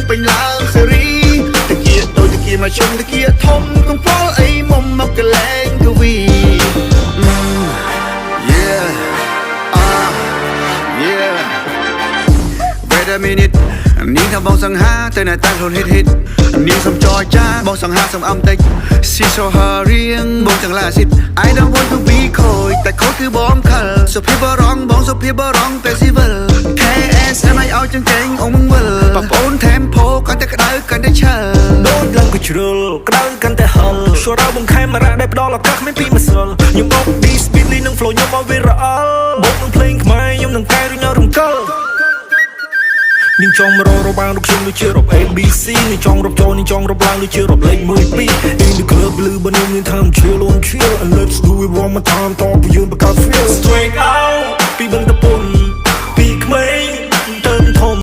ពេញឡើងសេរីតគៀដូចតគៀមកជុំតគៀធំកងពលអីមុំមកកលែងកវី Yeah Yeah Wait a minute នេះថាបងសង្ហាតែនៅតែខ្លួនហិតនេះសំចរចាបងសង្ហាសំអំតិច ស៊ីសូហារៀងបងទាំងឡាស៊ីត I don't want to be coy តែខូចគឺបងខលសុភីបរងបងសុភីបរងតែស៊ីវិល KS ឲ្យឲ្យចង្កេងអងវិលបងប្អូនថែមផោកាន់តែក្តៅកាន់តែឆើដូចឡើងក៏ជ្រុលក្តៅកាន់តែហល់សួរដល់បងខេមរ៉ាដែលផ្ដល់ឱកាសមានពីម្សិលខ្ញុំមក D Speedly នឹង flow ខ្ញុំមកវារអល់បងនឹងភ្លេងខ្មែរខ្ញុំនឹងកែរញ៉ោរំកិលនាងចង់មករកបានដូចខ្ញុំដូចជារក ABC នាងចង់រកចូលនាងចង់រកឡើងដូចជារកលេខ1 2 In the club លឺបើនាងមានថាម chill on chill and let's do it one more time តោះយើងបង្កើត feel straight out ពីបឹងតពុនពីក្មេង